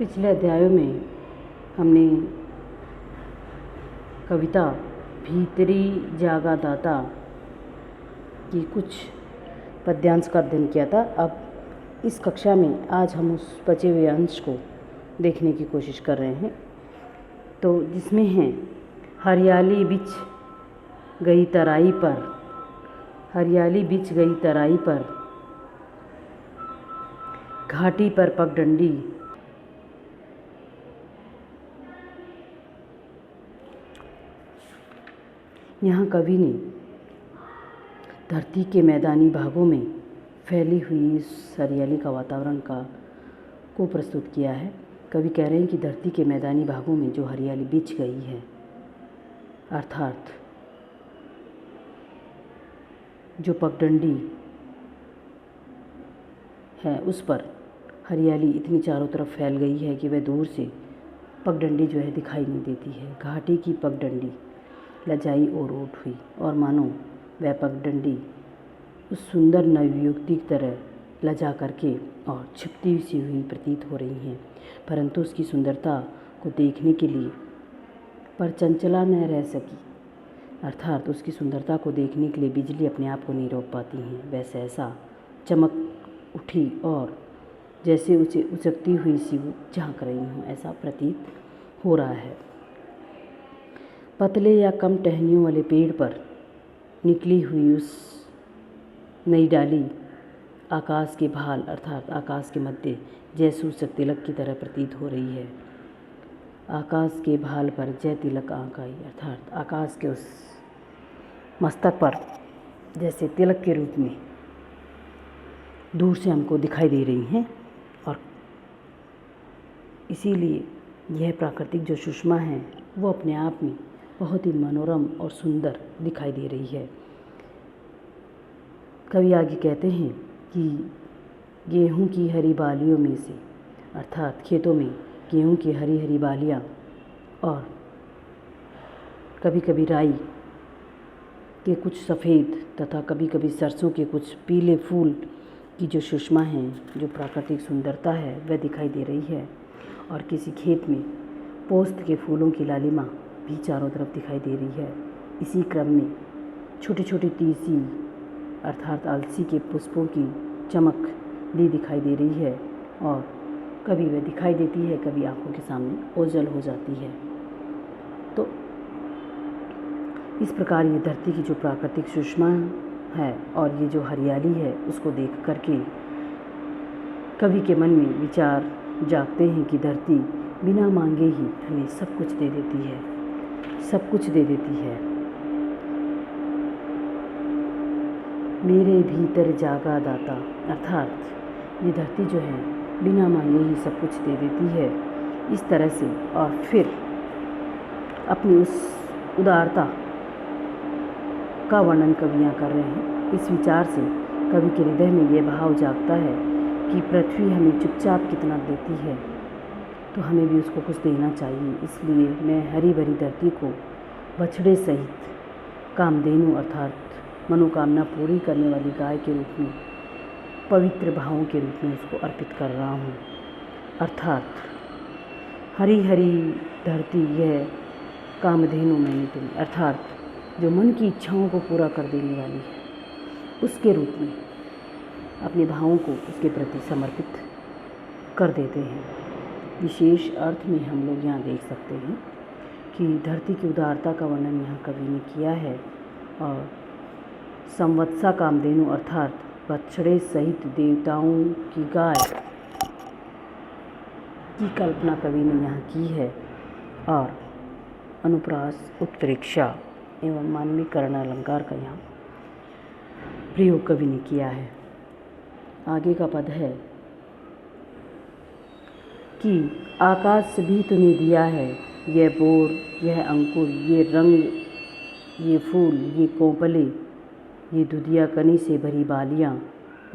पिछले अध्यायों में हमने कविता भीतरी जागा दाता की कुछ पद्यांश का अध्ययन किया था। अब इस कक्षा में आज हम उस बचे हुए अंश को देखने की कोशिश कर रहे हैं, तो जिसमें है हरियाली बिछ गई तराई पर, हरियाली बिछ गई तराई पर, घाटी पर पगडंडी, यहाँ कवि ने धरती के मैदानी भागों में फैली हुई इस हरियाली का वातावरण को प्रस्तुत किया है। कवि कह रहे हैं कि धरती के मैदानी भागों में जो हरियाली बिछ गई है, अर्थात जो पगडंडी है उस पर हरियाली इतनी चारों तरफ फैल गई है कि वह दूर से पगडंडी जो है दिखाई नहीं देती है। घाटी की पगडंडी लजाई और ओट हुई, और मानो वह पगडंडी उस सुंदर नवयुवती की तरह लजा करके और छिपती सी हुई प्रतीत हो रही हैं, परंतु उसकी सुंदरता को देखने के लिए पर चंचला न रह सकी, अर्थात उसकी सुंदरता को देखने के लिए बिजली अपने आप को नहीं रोक पाती हैं। वह सहसा चमक उठी और जैसे उसे उचकती हुई सी झांक रही हूँ, ऐसा प्रतीत हो रहा है। पतले या कम टहनियों वाले पेड़ पर निकली हुई उस नई डाली आकाश के भाल अर्थात आकाश के मध्य जय सूचक तिलक की तरह प्रतीत हो रही है। आकाश के भाल पर जय तिलक आंक आई, अर्थात आकाश के उस मस्तक पर जैसे तिलक के रूप में दूर से हमको दिखाई दे रही हैं, और इसीलिए यह प्राकृतिक जो सुषमा है वो अपने आप में बहुत ही मनोरम और सुंदर दिखाई दे रही है। कवि आगे कहते हैं कि गेहूं की हरी बालियों में से, अर्थात खेतों में गेहूं की हरी हरी बालियां और कभी कभी राई के कुछ सफ़ेद तथा कभी कभी सरसों के कुछ पीले फूल की जो सुषमा है, जो प्राकृतिक सुंदरता है, वह दिखाई दे रही है। और किसी खेत में पोस्त के फूलों की लालिमा भी चारों तरफ दिखाई दे रही है। इसी क्रम में छोटी छोटी तीसी अर्थात अलसी के पुष्पों की चमक भी दिखाई दे रही है, और कभी वह दिखाई देती है, कभी आंखों के सामने ओझल हो जाती है। तो इस प्रकार ये धरती की जो प्राकृतिक सुषमा है और ये जो हरियाली है, उसको देख करके कवि के मन में विचार जागते हैं कि धरती बिना मांगे ही हमें सब कुछ दे देती है, सब कुछ दे देती है। मेरे भीतर जागा दाता, अर्थात ये धरती जो है बिना मांगे ही सब कुछ दे देती है, इस तरह से। और फिर अपनी उस उदारता का वर्णन कवि यहाँ कर रहे हैं। इस विचार से कवि के हृदय में ये भाव जागता है कि पृथ्वी हमें चुपचाप कितना देती है, तो हमें भी उसको कुछ देना चाहिए। इसलिए मैं हरी भरी धरती को बछड़े सहित कामधेनु अर्थात मनोकामना पूरी करने वाली गाय के रूप में, पवित्र भावों के रूप में उसको अर्पित कर रहा हूँ। अर्थात हरी हरी धरती यह कामधेनु मैंने तुम्हें, अर्थात जो मन की इच्छाओं को पूरा कर देने वाली है, उसके रूप में अपने भावों को उसके प्रति समर्पित कर देते हैं। विशेष अर्थ में हम लोग यहाँ देख सकते हैं कि धरती की उदारता का वर्णन यहाँ कवि ने किया है, और संवत्सा कामधेनु अर्थात बछड़े सहित देवताओं की गाय की कल्पना कवि ने यहाँ की है, और अनुप्रास उत्प्रेक्षा एवं मानवीकरण अलंकार का यहाँ प्रयोग कवि ने किया है। आगे का पद है कि आकाश भी तुम्हें दिया है, यह बोर, यह अंकुर, ये रंग, ये फूल, ये कोंपले, ये दुधिया कनी से भरी बालियाँ,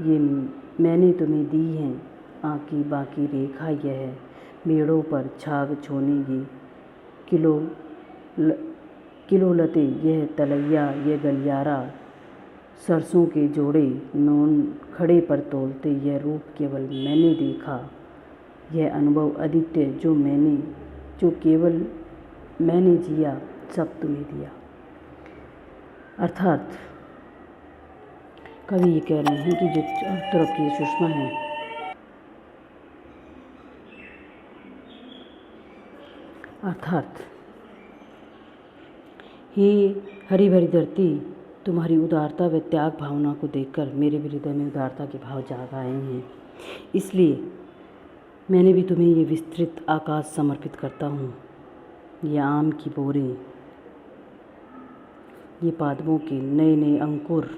ये मैंने तुम्हें दी हैं। आँकी बाकी रेखा यह मेड़ों पर छाग छोने, ये किलो लते, यह तलैया, यह गलियारा, सरसों के जोड़े नौन खड़े पर तोलते, यह रूप केवल मैंने देखा। यह अनुभव अद्वितीय जो केवल मैंने जिया सब तुम्हें दिया। अर्थात कवि ये कह रहे हैं कि जो चारों तरफ की सुषमा है, अर्थात हे हरी भरी धरती, तुम्हारी उदारता व त्याग भावना को देखकर मेरे भी हृदय में उदारता के भाव जाग आए हैं। इसलिए मैंने भी तुम्हें ये विस्तृत आकाश समर्पित करता हूँ। ये आम की बोरें, ये पादपों के नए नए अंकुर,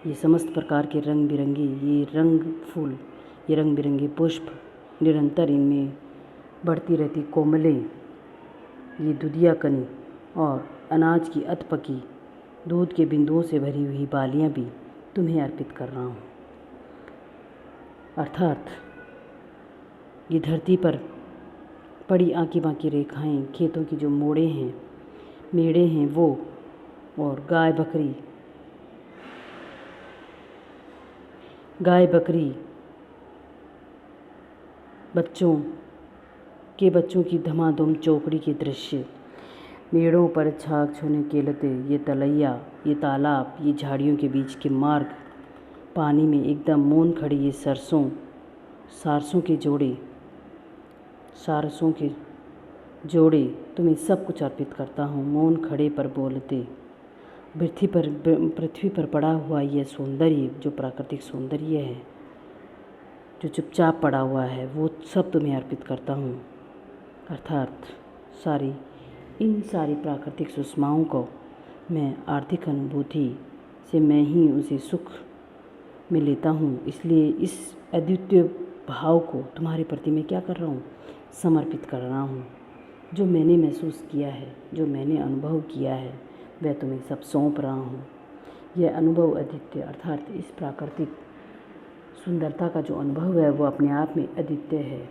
ये समस्त प्रकार के रंग बिरंगे ये रंग बिरंगे पुष्प, निरंतर इनमें बढ़ती रहती कोमलें, ये दुधिया कनी और अनाज की अधपकी दूध के बिंदुओं से भरी हुई बालियां भी तुम्हें अर्पित कर रहा हूँ। अर्थात ये धरती पर पड़ी आंकी बांकी रेखाएं, खेतों की जो मेड़े हैं वो, और गाय बकरी बच्चों की धमाधम चौकड़ी के दृश्य, मेड़ों पर छाग छूने के लते, ये तलैया, ये तालाब, ये झाड़ियों के बीच के मार्ग, पानी में एकदम मौन खड़ी ये सारसों के जोड़े तुम्हें सब कुछ अर्पित करता हूँ। मौन खड़े पर बोलते, पृथ्वी पर पड़ा हुआ यह सौंदर्य, जो प्राकृतिक सौंदर्य है, जो चुपचाप पड़ा हुआ है, वो सब तुम्हें अर्पित करता हूँ। अर्थात इन सारी प्राकृतिक सुषमाओं को मैं आर्थिक अनुभूति से मैं ही उसे सुख में लेता हूँ। इसलिए इस अद्वितीय भाव को तुम्हारे प्रति मैं क्या कर रहा हूँ, समर्पित कर रहा हूँ। जो मैंने महसूस किया है, जो मैंने अनुभव किया है, वह तुम्हें सब सौंप रहा हूँ। यह अनुभव अद्वितीय, अर्थात इस प्राकृतिक सुंदरता का जो अनुभव है वो अपने आप में अद्वितीय है।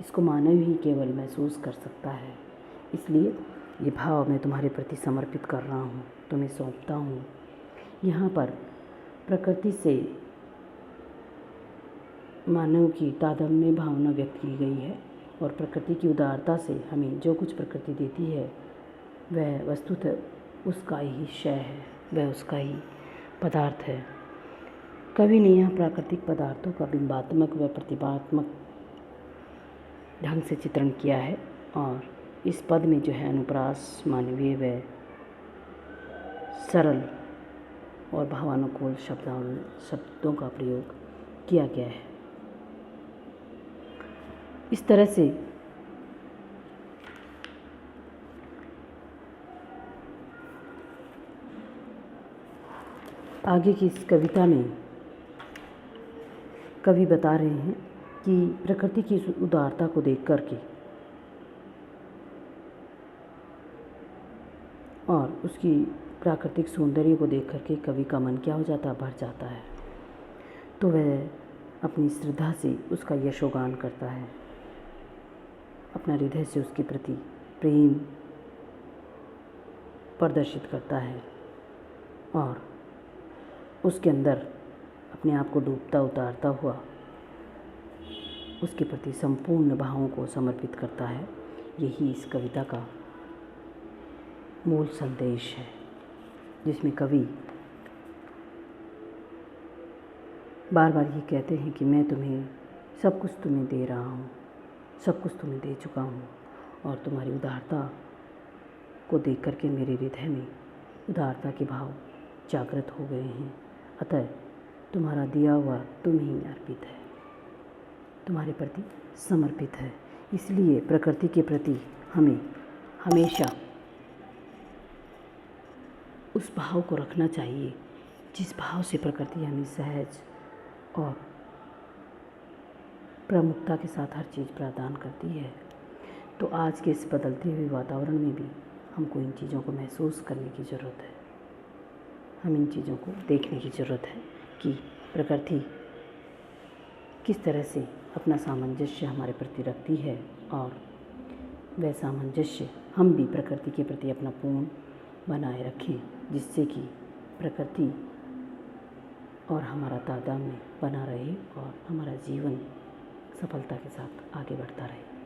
इसको मानव ही केवल महसूस कर सकता है। इसलिए ये भाव मैं तुम्हारे प्रति समर्पित कर रहा हूँ, तुम्हें सौंपता हूँ। यहाँ पर प्रकृति से मानव की तादात्म्य भावना व्यक्त की गई है, और प्रकृति की उदारता से हमें जो कुछ प्रकृति देती है वह वस्तुतः उसका ही क्षय है, वह उसका ही पदार्थ है। कवि ने यहाँ प्राकृतिक पदार्थों का बिंबात्मक व प्रतिभात्मक ढंग से चित्रण किया है, और इस पद में जो है अनुप्रास, मानवीय व सरल और भावानुकूल शब्दों का प्रयोग किया गया है। इस तरह से आगे की इस कविता में कवि बता रहे हैं कि प्रकृति की उदारता को देख करके और उसकी प्राकृतिक सौंदर्य को देख करके कवि का मन क्या हो जाता है, भर जाता है। तो वह अपनी श्रद्धा से उसका यशोगान करता है, अपना हृदय से उसके प्रति प्रेम प्रदर्शित करता है, और उसके अंदर अपने आप को डूबता उतारता हुआ उसके प्रति संपूर्ण भावों को समर्पित करता है। यही इस कविता का मूल संदेश है, जिसमें कवि बार बार ये कहते हैं कि मैं सब कुछ तुम्हें दे रहा हूँ, सब कुछ तुम्हें दे चुका हूँ, और तुम्हारी उदारता को देख करके मेरे हृदय में उदारता के भाव जागृत हो गए हैं। अतः तुम्हारा दिया हुआ तुम ही अर्पित है, तुम्हारे प्रति समर्पित है। इसलिए प्रकृति के प्रति हमें हमेशा उस भाव को रखना चाहिए जिस भाव से प्रकृति हमें सहज और प्रमुखता के साथ हर चीज़ प्रदान करती है। तो आज के इस बदलते हुए वातावरण में भी हमको इन चीज़ों को महसूस करने की ज़रूरत है, हम इन चीज़ों को देखने की ज़रूरत है कि प्रकृति किस तरह से अपना सामंजस्य हमारे प्रति रखती है, और वह सामंजस्य हम भी प्रकृति के प्रति अपना पूर्ण बनाए रखें, जिससे कि प्रकृति और हमारा तादात्म्य बना रहे और हमारा जीवन सफलता के साथ आगे बढ़ता रहे।